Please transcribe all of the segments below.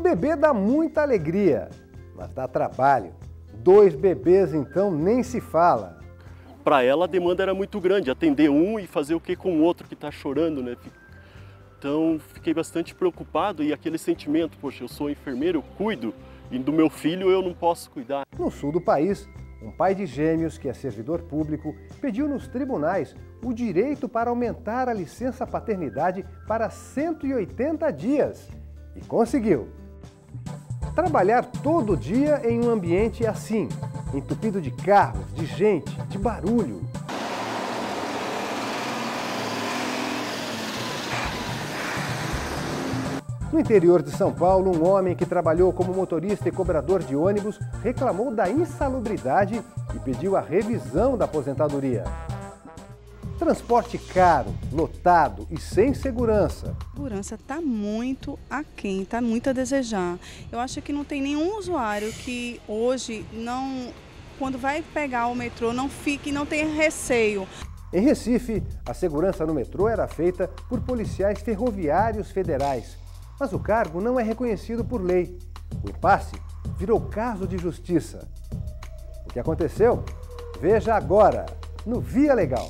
Bebê dá muita alegria, mas dá trabalho. 2 bebês, então, nem se fala. Para ela a demanda era muito grande, atender um e fazer o que com o outro que está chorando, né? Então fiquei bastante preocupado e aquele sentimento, poxa, eu sou enfermeiro, eu cuido e do meu filho eu não posso cuidar. No sul do país, um pai de gêmeos que é servidor público pediu nos tribunais o direito para aumentar a licença paternidade para 180 dias e conseguiu. Trabalhar todo dia em um ambiente assim, entupido de carros, de gente, de barulho. No interior de São Paulo, um homem que trabalhou como motorista e cobrador de ônibus reclamou da insalubridade e pediu a revisão da aposentadoria. Transporte caro, lotado e sem segurança. A segurança está muito aquém, está muito a desejar. Eu acho que não tem nenhum usuário que hoje não, quando vai pegar o metrô, não tenha receio. Em Recife, a segurança no metrô era feita por policiais ferroviários federais. Mas o cargo não é reconhecido por lei. O impasse virou caso de justiça. O que aconteceu? Veja agora, no Via Legal.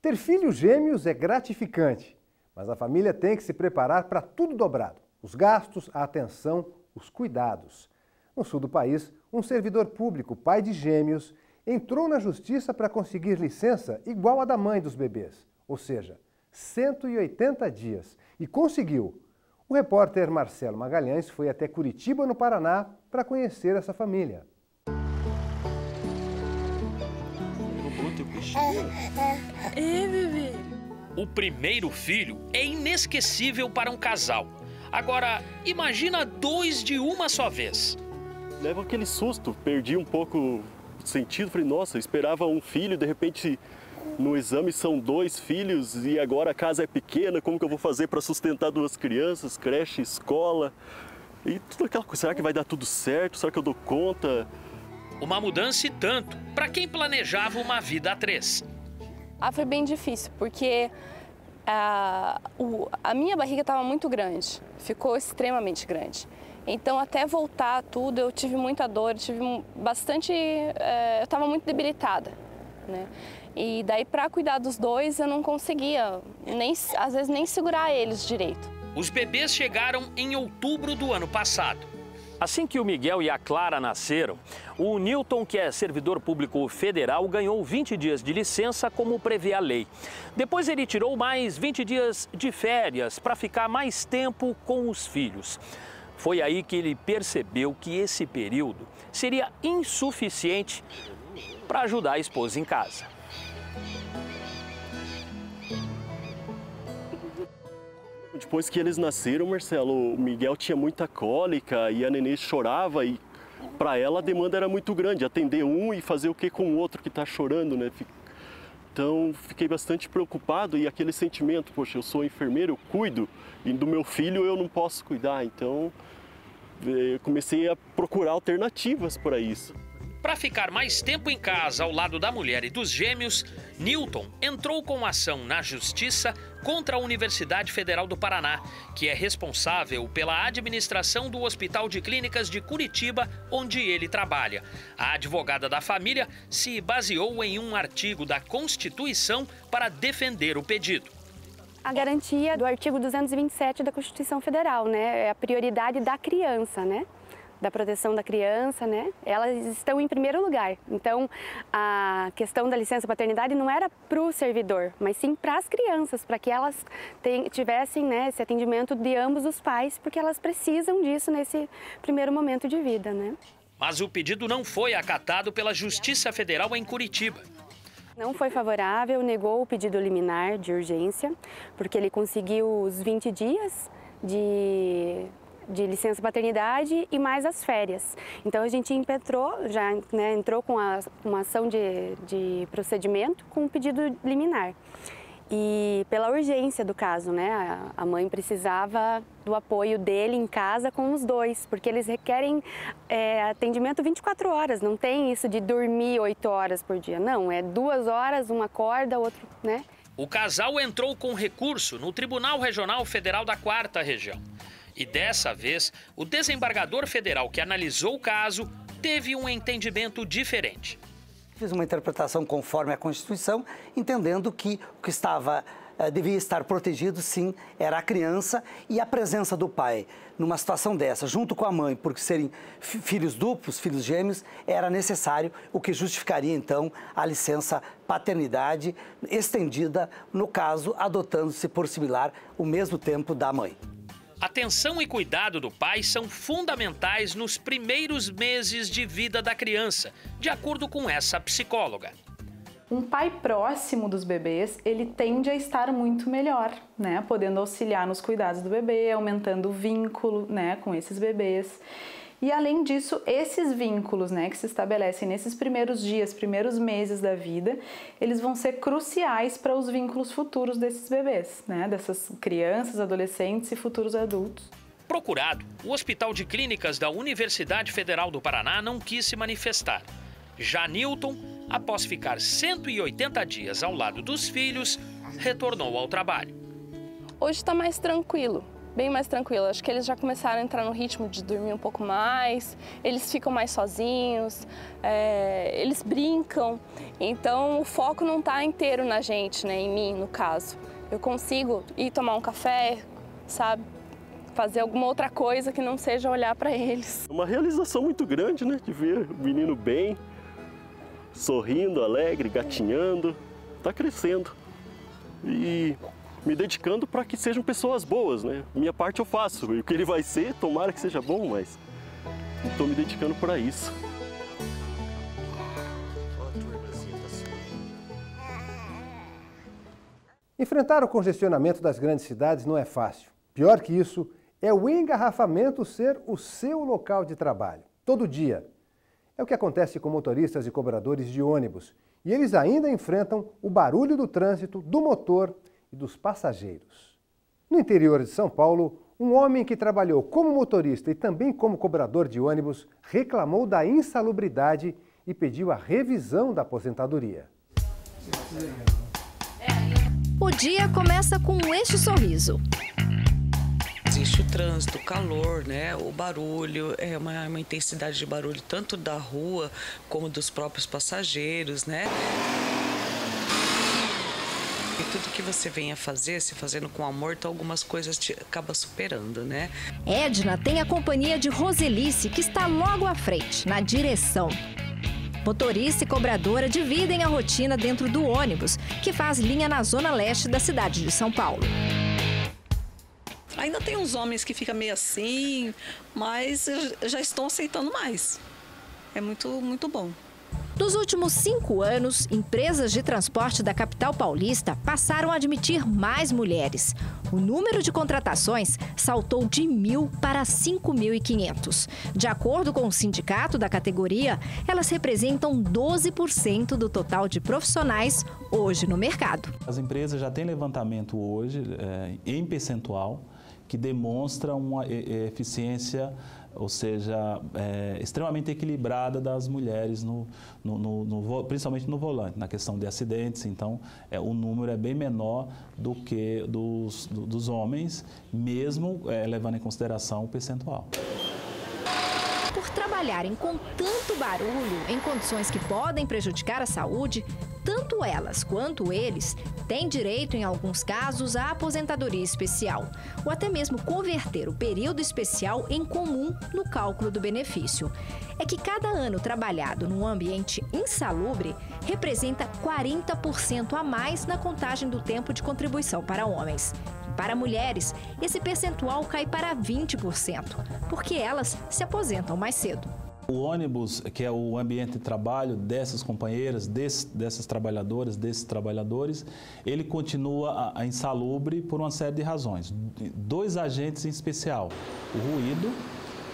Ter filhos gêmeos é gratificante, mas a família tem que se preparar para tudo dobrado. Os gastos, a atenção, os cuidados. No sul do país, um servidor público, pai de gêmeos, entrou na justiça para conseguir licença igual à da mãe dos bebês, ou seja, 180 dias, e conseguiu. O repórter Marcelo Magalhães foi até Curitiba, no Paraná, para conhecer essa família. Bebê. O primeiro filho é inesquecível para um casal. Agora, imagina 2 de uma só vez. Leva aquele susto, perdi um pouco o sentido, falei, nossa, eu esperava um filho, de repente no exame são 2 filhos e agora a casa é pequena, como que eu vou fazer para sustentar 2 crianças, creche, escola e tudo aquela coisa, será que vai dar tudo certo, será que eu dou conta? Uma mudança e tanto, para quem planejava uma vida a 3. Foi bem difícil, porque a minha barriga estava muito grande, ficou extremamente grande. Então, até voltar tudo, eu tive muita dor, eu estava muito debilitada, né? E daí, para cuidar dos 2, eu não conseguia, às vezes, nem segurar eles direito. Os bebês chegaram em outubro do ano passado. Assim que o Miguel e a Clara nasceram, o Newton, que é servidor público federal, ganhou 20 dias de licença, como prevê a lei. Depois ele tirou mais 20 dias de férias para ficar mais tempo com os filhos. Foi aí que ele percebeu que esse período seria insuficiente para ajudar a esposa em casa. Depois que eles nasceram, Marcelo, o Miguel tinha muita cólica e a nenê chorava e para ela a demanda era muito grande, atender um e fazer o que com o outro que está chorando, né? Então fiquei bastante preocupado e aquele sentimento, poxa, eu sou enfermeiro, eu cuido e do meu filho eu não posso cuidar, então eu comecei a procurar alternativas para isso. Para ficar mais tempo em casa ao lado da mulher e dos gêmeos, Newton entrou com ação na Justiça contra a Universidade Federal do Paraná, que é responsável pela administração do Hospital de Clínicas de Curitiba, onde ele trabalha. A advogada da família se baseou em um artigo da Constituição para defender o pedido. A garantia do artigo 227 da Constituição Federal, né? É a prioridade da criança, né? Da proteção da criança, né? Elas estão em primeiro lugar. Então, a questão da licença paternidade não era para o servidor, mas sim para as crianças, para que elas tivessem, né, esse atendimento de ambos os pais, porque elas precisam disso nesse primeiro momento de vida, né? Mas o pedido não foi acatado pela Justiça Federal em Curitiba. Não foi favorável, negou o pedido liminar de urgência, porque ele conseguiu os 20 dias de licença paternidade e mais as férias. Então a gente impetrou, já, né, entrou com uma ação de procedimento com um pedido liminar. e pela urgência do caso, né? A mãe precisava do apoio dele em casa com os dois, porque eles requerem atendimento 24 horas, não tem isso de dormir 8 horas por dia, não, é 2 horas, um acorda, outro, né? O casal entrou com recurso no Tribunal Regional Federal da 4ª Região. E dessa vez, o desembargador federal que analisou o caso teve um entendimento diferente. Fiz uma interpretação conforme a Constituição, entendendo que o que devia estar protegido, sim, era a criança, e a presença do pai numa situação dessa, junto com a mãe, porque serem filhos duplos, filhos gêmeos, era necessário, o que justificaria, então, a licença paternidade estendida, no caso, adotando-se por similar o mesmo tempo da mãe. Atenção e cuidado do pai são fundamentais nos primeiros meses de vida da criança, de acordo com essa psicóloga. Um pai próximo dos bebês, ele tende a estar muito melhor, né? Podendo auxiliar nos cuidados do bebê, aumentando o vínculo, né, com esses bebês. E além disso, esses vínculos, né, que se estabelecem nesses primeiros dias, primeiros meses da vida, eles vão ser cruciais para os vínculos futuros desses bebês, né, dessas crianças, adolescentes e futuros adultos. Procurado, o Hospital de Clínicas da Universidade Federal do Paraná não quis se manifestar. Já Newton, após ficar 180 dias ao lado dos filhos, retornou ao trabalho. Hoje está mais tranquilo. Bem mais tranquilo. Acho que eles já começaram a entrar no ritmo de dormir um pouco mais, eles ficam mais sozinhos, eles brincam, então o foco não está inteiro na gente, né, em mim, no caso. Eu consigo ir tomar um café, sabe, fazer alguma outra coisa que não seja olhar para eles. Uma realização muito grande, né, de ver o menino bem, sorrindo, alegre, gatinhando, está crescendo. E me dedicando para que sejam pessoas boas, né? Minha parte eu faço, e o que ele vai ser, tomara que seja bom, mas estou me dedicando para isso. Enfrentar o congestionamento das grandes cidades não é fácil. Pior que isso, é o engarrafamento ser o seu local de trabalho, todo dia. É o que acontece com motoristas e cobradores de ônibus. E eles ainda enfrentam o barulho do trânsito, do motor e dos passageiros. No interior de São Paulo, um homem que trabalhou como motorista e também como cobrador de ônibus reclamou da insalubridade e pediu a revisão da aposentadoria. O dia começa com este sorriso. Existe o trânsito, o calor, né? O barulho, uma intensidade de barulho tanto da rua como dos próprios passageiros, né? E tudo que você venha fazer, se fazendo com amor, então algumas coisas te acaba superando, né? Edna tem a companhia de Roselice, que está logo à frente, na direção. Motorista e cobradora dividem a rotina dentro do ônibus, que faz linha na zona leste da cidade de São Paulo. Ainda tem uns homens que ficam meio assim, mas já estão aceitando mais. É muito bom. Nos últimos 5 anos, empresas de transporte da capital paulista passaram a admitir mais mulheres. O número de contratações saltou de 1.000 para 5.500. De acordo com o sindicato da categoria, elas representam 12% do total de profissionais hoje no mercado. As empresas já têm levantamento hoje, em percentual, que demonstra uma eficiência, ou seja, extremamente equilibrada das mulheres, principalmente no volante, na questão de acidentes. Então, o número é bem menor do que dos homens, mesmo levando em consideração o percentual. Por trabalharem com tanto barulho em condições que podem prejudicar a saúde, tanto elas quanto eles têm direito, em alguns casos, à aposentadoria especial, ou até mesmo converter o período especial em comum no cálculo do benefício. É que cada ano trabalhado num ambiente insalubre representa 40% a mais na contagem do tempo de contribuição para homens. Para mulheres, esse percentual cai para 20%, porque elas se aposentam mais cedo. O ônibus, que é o ambiente de trabalho dessas companheiras, dessas trabalhadoras, desses trabalhadores, ele continua insalubre por uma série de razões. 2 agentes em especial, o ruído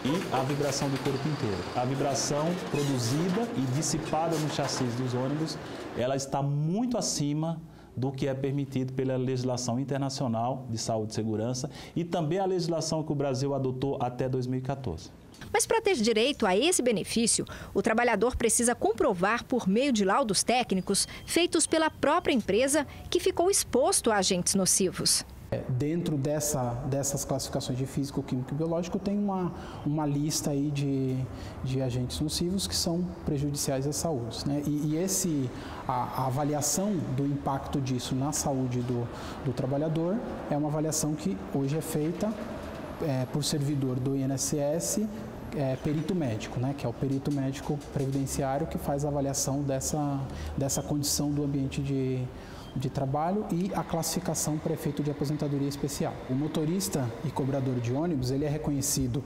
e a vibração do corpo inteiro. A vibração produzida e dissipada no chassi dos ônibus, ela está muito acima do que é permitido pela legislação internacional de saúde e segurança e também a legislação que o Brasil adotou até 2014. Mas para ter direito a esse benefício, o trabalhador precisa comprovar por meio de laudos técnicos feitos pela própria empresa que ficou exposto a agentes nocivos. Dentro dessas classificações de físico, químico e biológico tem uma lista aí de agentes nocivos que são prejudiciais à saúde, né? A avaliação do impacto disso na saúde do trabalhador é uma avaliação que hoje é feita por servidor do INSS, perito médico, né? Que é o perito médico previdenciário que faz a avaliação dessa condição do ambiente de trabalho e a classificação para efeito de aposentadoria especial. O motorista e cobrador de ônibus, ele é reconhecido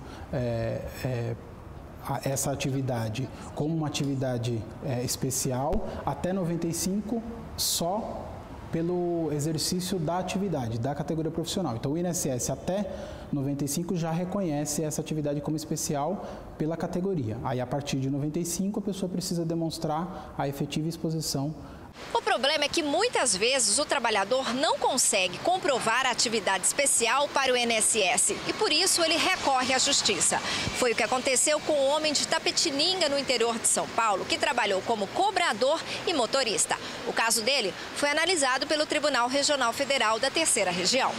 essa atividade como uma atividade especial até 95 só pelo exercício da atividade, da categoria profissional. Então o INSS até 95 já reconhece essa atividade como especial pela categoria. Aí a partir de 95 a pessoa precisa demonstrar a efetiva exposição. O problema é que muitas vezes o trabalhador não consegue comprovar a atividade especial para o INSS e por isso ele recorre à justiça. Foi o que aconteceu com o homem de Tapetininga, no interior de São Paulo, que trabalhou como cobrador e motorista. O caso dele foi analisado pelo Tribunal Regional Federal da Terceira Região.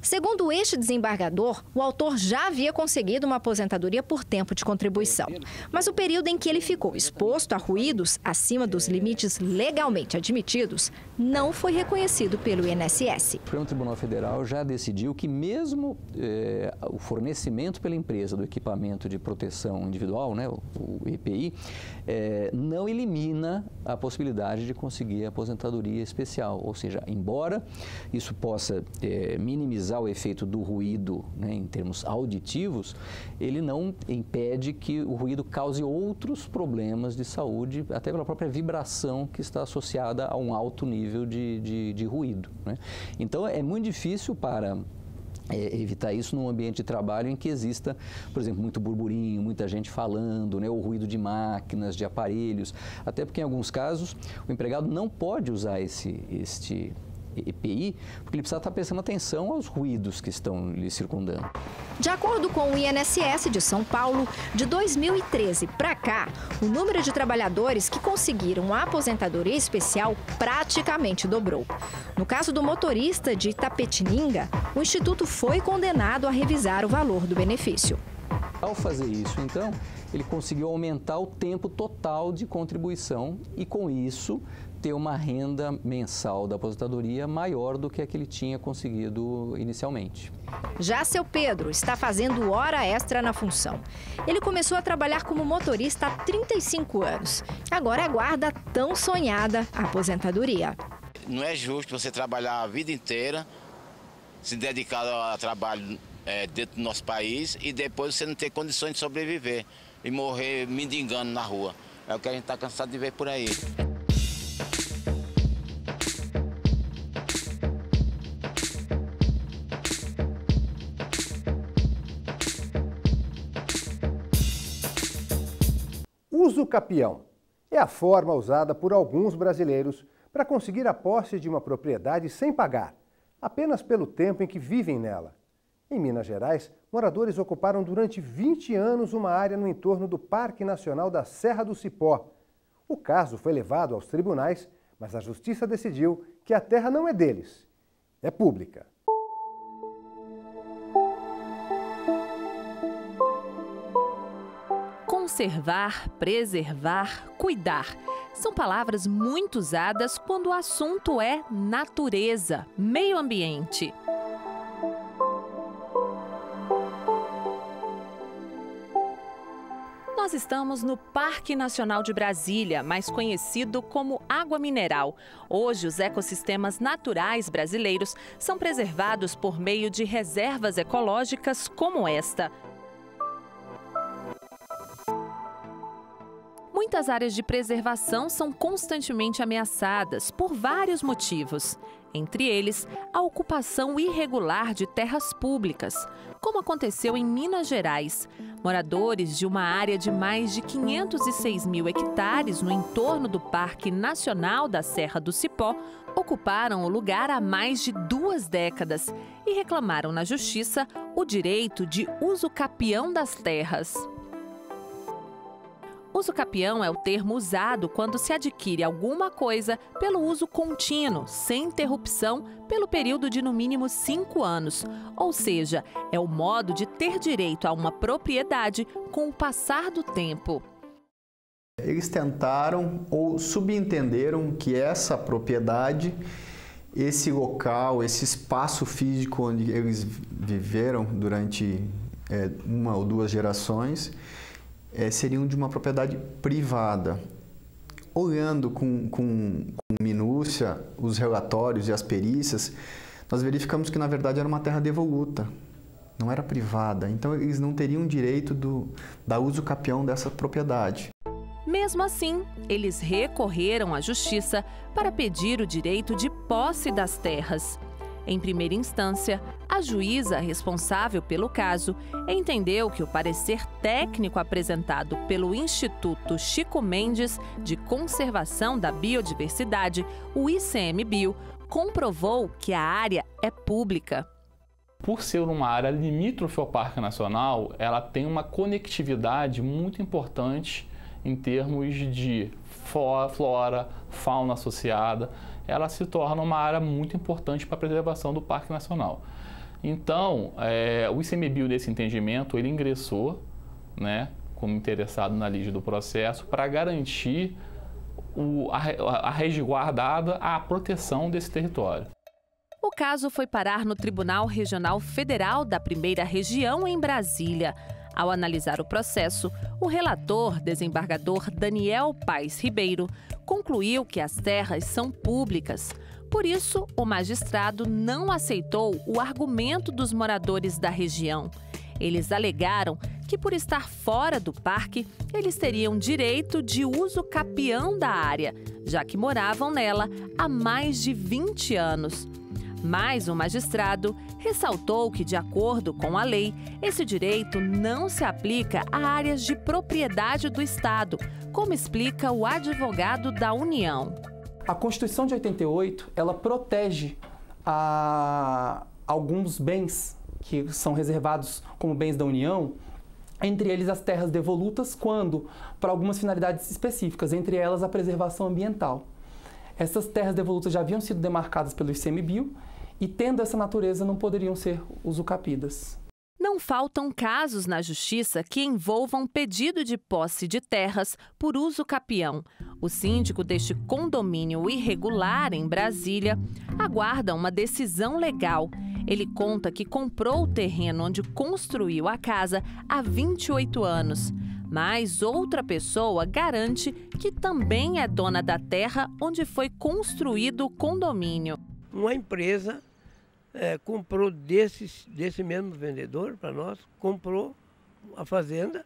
Segundo este desembargador, o autor já havia conseguido uma aposentadoria por tempo de contribuição. Mas o período em que ele ficou exposto a ruídos acima dos limites legalmente admitidos não foi reconhecido pelo INSS. O Supremo Tribunal Federal já decidiu que mesmo o fornecimento pela empresa do equipamento de proteção individual, né, o EPI, não elimina a possibilidade de conseguir a aposentadoria especial. Ou seja, embora isso possa minimizar o efeito do ruído, né, em termos auditivos, ele não impede que o ruído cause outros problemas de saúde, até pela própria vibração que está associada a um alto nível de ruído, né? Então é muito difícil para evitar isso num ambiente de trabalho em que exista, por exemplo, muito burburinho, muita gente falando, né, o ruído de máquinas, de aparelhos, até porque em alguns casos o empregado não pode usar este EPI, porque ele precisa estar prestando atenção aos ruídos que estão lhe circundando. De acordo com o INSS de São Paulo, de 2013 para cá, o número de trabalhadores que conseguiram a aposentadoria especial praticamente dobrou. No caso do motorista de Tapetininga, o Instituto foi condenado a revisar o valor do benefício. Ao fazer isso, então, ele conseguiu aumentar o tempo total de contribuição e, com isso, ter uma renda mensal da aposentadoria maior do que a que ele tinha conseguido inicialmente. Já seu Pedro está fazendo hora extra na função. Ele começou a trabalhar como motorista há 35 anos. Agora aguarda a tão sonhada aposentadoria. Não é justo você trabalhar a vida inteira, se dedicar ao trabalho dentro do nosso país e depois você não ter condições de sobreviver e morrer mendigando na rua. É o que a gente está cansado de ver por aí. Uso capião é a forma usada por alguns brasileiros para conseguir a posse de uma propriedade sem pagar, apenas pelo tempo em que vivem nela. Em Minas Gerais, moradores ocuparam durante 20 anos uma área no entorno do Parque Nacional da Serra do Cipó. O caso foi levado aos tribunais, mas a justiça decidiu que a terra não é deles, é pública. Conservar, preservar, cuidar. São palavras muito usadas quando o assunto é natureza, meio ambiente. Nós estamos no Parque Nacional de Brasília, mais conhecido como Água Mineral. Hoje, os ecossistemas naturais brasileiros são preservados por meio de reservas ecológicas como esta. Muitas áreas de preservação são constantemente ameaçadas por vários motivos. Entre eles, a ocupação irregular de terras públicas, como aconteceu em Minas Gerais. Moradores de uma área de mais de 506 mil hectares no entorno do Parque Nacional da Serra do Cipó ocuparam o lugar há mais de 2 décadas e reclamaram na Justiça o direito de uso capião das terras. Uso capião é o termo usado quando se adquire alguma coisa pelo uso contínuo, sem interrupção, pelo período de no mínimo 5 anos. Ou seja, é o modo de ter direito a uma propriedade com o passar do tempo. Eles tentaram ou subentenderam que essa propriedade, esse local, esse espaço físico onde eles viveram durante 1 ou 2 gerações, seriam de uma propriedade privada. Olhando com minúcia os relatórios e as perícias, nós verificamos que na verdade era uma terra devoluta, não era privada. Então eles não teriam direito da uso capião dessa propriedade. Mesmo assim, eles recorreram à Justiça para pedir o direito de posse das terras. Em primeira instância, a juíza responsável pelo caso entendeu que o parecer técnico apresentado pelo Instituto Chico Mendes de Conservação da Biodiversidade, o ICMBio, comprovou que a área é pública. Por ser uma área limítrofe ao Parque Nacional, ela tem uma conectividade muito importante em termos de flora, fauna associada. Ela se torna uma área muito importante para a preservação do Parque Nacional. Então, o ICMBio, nesse entendimento, ele ingressou, como interessado na lide do processo, para garantir a resguardada a proteção desse território. O caso foi parar no Tribunal Regional Federal da Primeira Região, em Brasília. Ao analisar o processo, o relator, desembargador Daniel Paes Ribeiro, concluiu que as terras são públicas. Por isso, o magistrado não aceitou o argumento dos moradores da região. Eles alegaram que, por estar fora do parque, eles teriam direito de uso capião da área, já que moravam nela há mais de 20 anos. Mas o magistrado ressaltou que, de acordo com a lei, esse direito não se aplica a áreas de propriedade do Estado, como explica o advogado da União. A Constituição de 88, ela protege alguns bens que são reservados como bens da União, entre eles as terras devolutas, quando para algumas finalidades específicas, entre elas a preservação ambiental. Essas terras devolutas já haviam sido demarcadas pelo ICMBio e, tendo essa natureza, não poderiam ser usucapidas. Não faltam casos na Justiça que envolvam pedido de posse de terras por uso capião. O síndico deste condomínio irregular em Brasília aguarda uma decisão legal. Ele conta que comprou o terreno onde construiu a casa há 28 anos. Mas outra pessoa garante que também é dona da terra onde foi construído o condomínio. Uma empresa comprou desse mesmo vendedor para nós, comprou a fazenda,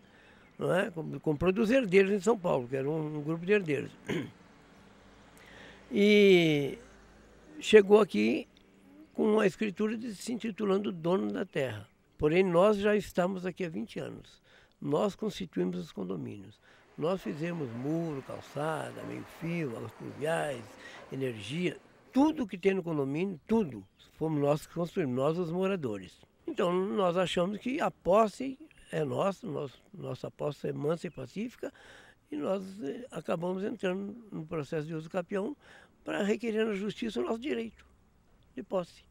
não é? Comprou dos herdeiros em São Paulo, que era um grupo de herdeiros. E chegou aqui com a escritura de se intitulando dono da terra. Porém, nós já estamos aqui há 20 anos. Nós constituímos os condomínios. Nós fizemos muro, calçada, meio-fio, águas pluviais, energia, tudo que tem no condomínio, tudo, fomos nós que construímos, nós os moradores. Então, nós achamos que a posse é nossa, nossa posse é mansa e pacífica, e nós acabamos entrando no processo de uso capião para requerer na justiça o nosso direito de posse.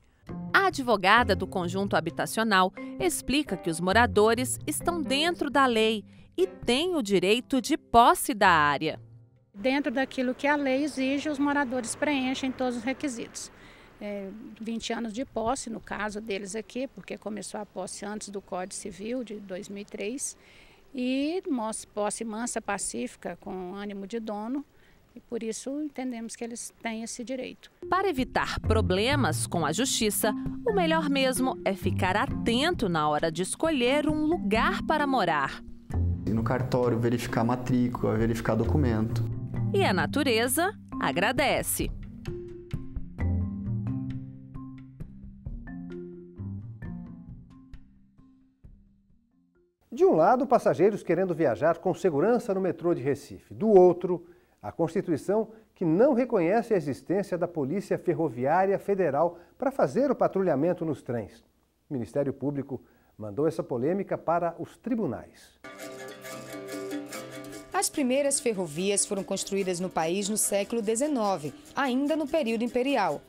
A advogada do conjunto habitacional explica que os moradores estão dentro da lei e têm o direito de posse da área. Dentro daquilo que a lei exige, os moradores preenchem todos os requisitos. 20 anos de posse, no caso deles aqui, porque começou a posse antes do Código Civil de 2003, e posse mansa, pacífica, com ânimo de dono. E por isso entendemos que eles têm esse direito. Para evitar problemas com a justiça, o melhor mesmo é ficar atento na hora de escolher um lugar para morar. E no cartório verificar matrícula, verificar documento. E a natureza agradece. De um lado, passageiros querendo viajar com segurança no metrô de Recife. Do outro, a Constituição que não reconhece a existência da Polícia Ferroviária Federal para fazer o patrulhamento nos trens. O Ministério Público mandou essa polêmica para os tribunais. As primeiras ferrovias foram construídas no país no século XIX, ainda no período imperial.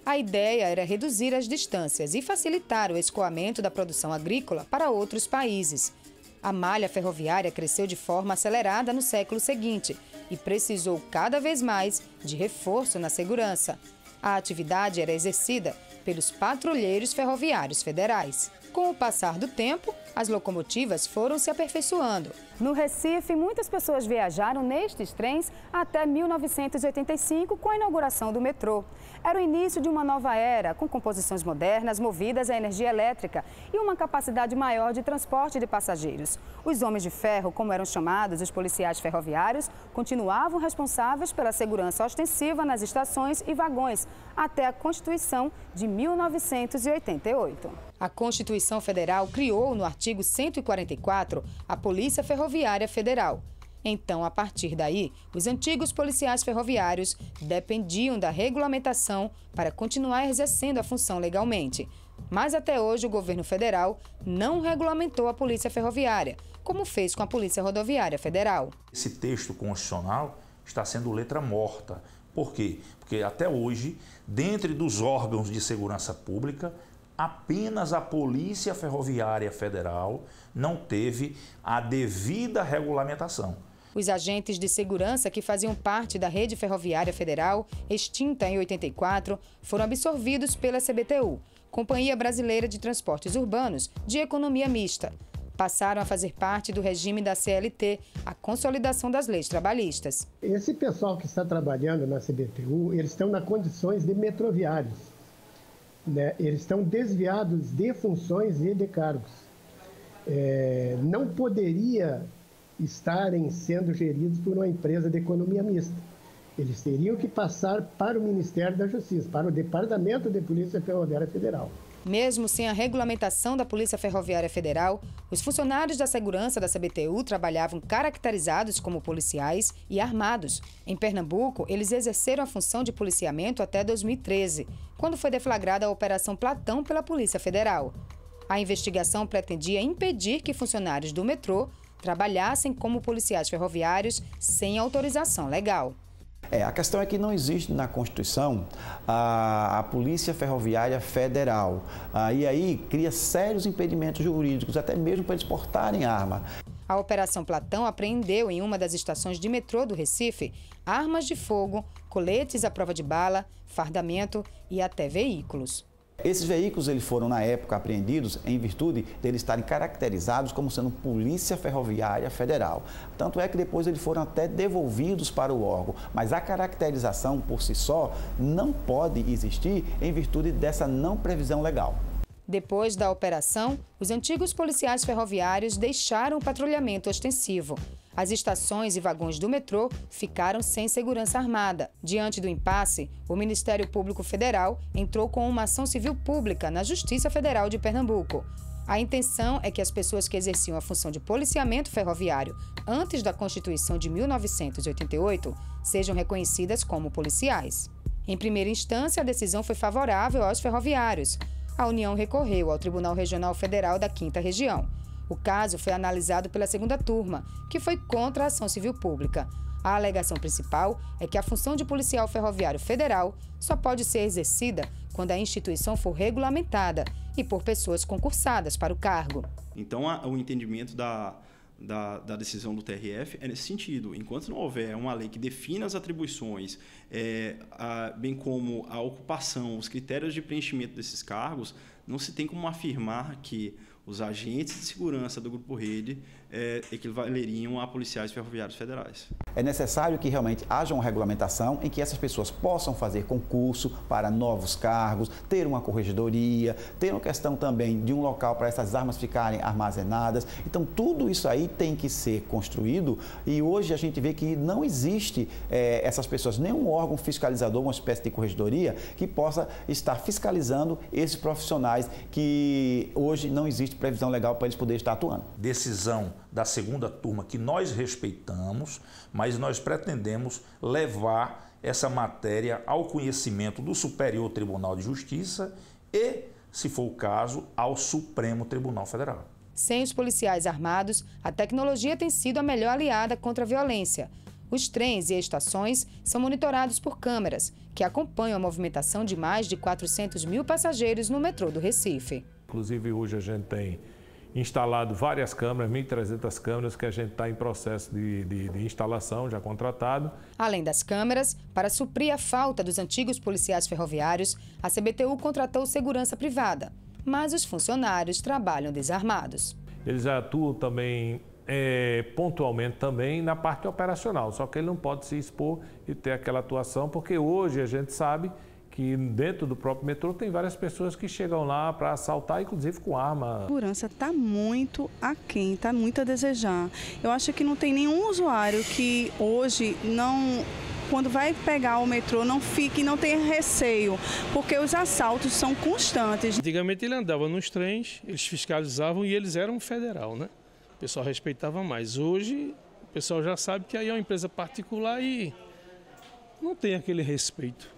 A ideia era reduzir as distâncias e facilitar o escoamento da produção agrícola para outros países. A malha ferroviária cresceu de forma acelerada no século seguinte e precisou cada vez mais de reforço na segurança. A atividade era exercida pelos patrulheiros ferroviários federais. Com o passar do tempo, as locomotivas foram se aperfeiçoando. No Recife, muitas pessoas viajaram nestes trens até 1985, com a inauguração do metrô. Era o início de uma nova era, com composições modernas, movidas à energia elétrica e uma capacidade maior de transporte de passageiros. Os homens de ferro, como eram chamados os policiais ferroviários, continuavam responsáveis pela segurança ostensiva nas estações e vagões, até a Constituição de 1988. A Constituição Federal criou, no artigo 144, a Polícia Ferroviária Federal. Então, a partir daí, os antigos policiais ferroviários dependiam da regulamentação para continuar exercendo a função legalmente. Mas até hoje o governo federal não regulamentou a Polícia Ferroviária, como fez com a Polícia Rodoviária Federal. Esse texto constitucional está sendo letra morta. Por quê? Porque até hoje, dentre dos órgãos de segurança pública, apenas a Polícia Ferroviária Federal não teve a devida regulamentação. Os agentes de segurança que faziam parte da Rede Ferroviária Federal, extinta em 84, foram absorvidos pela CBTU, Companhia Brasileira de Transportes Urbanos de Economia Mista. Passaram a fazer parte do regime da CLT, a consolidação das leis trabalhistas. Esse pessoal que está trabalhando na CBTU, eles estão nas condições de metroviários. Eles estão desviados de funções e de cargos. Não poderia estarem sendo geridos por uma empresa de economia mista. Eles teriam que passar para o Ministério da Justiça, para o Departamento de Polícia Ferroviária Federal. Mesmo sem a regulamentação da Polícia Ferroviária Federal, os funcionários da segurança da CBTU trabalhavam caracterizados como policiais e armados. Em Pernambuco, eles exerceram a função de policiamento até 2013, quando foi deflagrada a Operação Platão pela Polícia Federal. A investigação pretendia impedir que funcionários do metrô trabalhassem como policiais ferroviários sem autorização legal. A questão é que não existe na Constituição a Polícia Ferroviária Federal. E aí cria sérios impedimentos jurídicos, até mesmo para eles portarem arma. A Operação Platão apreendeu em uma das estações de metrô do Recife armas de fogo, coletes à prova de bala, fardamento e até veículos. Esses veículos eles foram, na época, apreendidos em virtude de eles estarem caracterizados como sendo Polícia Ferroviária Federal. Tanto é que depois eles foram até devolvidos para o órgão, mas a caracterização por si só não pode existir em virtude dessa não previsão legal. Depois da operação, os antigos policiais ferroviários deixaram o patrulhamento ostensivo. As estações e vagões do metrô ficaram sem segurança armada. Diante do impasse, o Ministério Público Federal entrou com uma ação civil pública na Justiça Federal de Pernambuco. A intenção é que as pessoas que exerciam a função de policiamento ferroviário antes da Constituição de 1988 sejam reconhecidas como policiais. Em primeira instância, a decisão foi favorável aos ferroviários. A União recorreu ao Tribunal Regional Federal da 5ª Região. O caso foi analisado pela segunda turma, que foi contra a ação civil pública. A alegação principal é que a função de policial ferroviário federal só pode ser exercida quando a instituição for regulamentada e por pessoas concursadas para o cargo. Então, o entendimento da decisão do TRF é nesse sentido. Enquanto não houver uma lei que defina as atribuições, bem como a ocupação, os critérios de preenchimento desses cargos, não se tem como afirmar que os agentes de segurança do Grupo Rede equivaleriam a policiais ferroviários federais. É necessário que realmente haja uma regulamentação em que essas pessoas possam fazer concurso para novos cargos, ter uma corregedoria, ter uma questão também de um local para essas armas ficarem armazenadas. Então, tudo isso aí tem que ser construído e hoje a gente vê que não existe essas pessoas, nenhum órgão fiscalizador, uma espécie de corregedoria que possa estar fiscalizando esses profissionais que hoje não existe previsão legal para eles poderem estar atuando. Decisão da segunda turma que nós respeitamos, mas nós pretendemos levar essa matéria ao conhecimento do Superior Tribunal de Justiça e, se for o caso, ao Supremo Tribunal Federal. Sem os policiais armados, a tecnologia tem sido a melhor aliada contra a violência. Os trens e estações são monitorados por câmeras, que acompanham a movimentação de mais de 400 mil passageiros no metrô do Recife. Inclusive, hoje a gente tem instalado várias câmeras, 1.300 câmeras, que a gente está em processo de instalação, já contratado. Além das câmeras, para suprir a falta dos antigos policiais ferroviários, a CBTU contratou segurança privada. Mas os funcionários trabalham desarmados. Eles atuam também pontualmente também na parte operacional, só que ele não pode se expor e ter aquela atuação, porque hoje a gente sabe que dentro do próprio metrô tem várias pessoas que chegam lá para assaltar, inclusive com arma. A segurança está muito aquém, está muito a desejar. Eu acho que não tem nenhum usuário que hoje não... Quando vai pegar o metrô, não tenha receio, porque os assaltos são constantes. Antigamente ele andava nos trens, eles fiscalizavam e eles eram federal, né? O pessoal respeitava mais. Hoje, o pessoal já sabe que aí é uma empresa particular e não tem aquele respeito.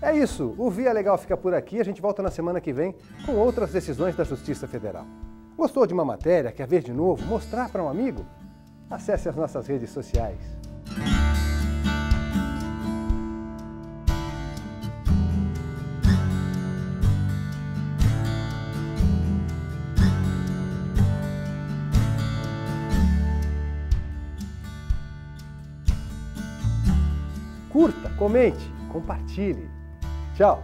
É isso, o Via Legal fica por aqui, a gente volta na semana que vem com outras decisões da Justiça Federal. Gostou de uma matéria, quer ver de novo, mostrar para um amigo? Acesse as nossas redes sociais. Curta, comente, compartilhe. Tchau!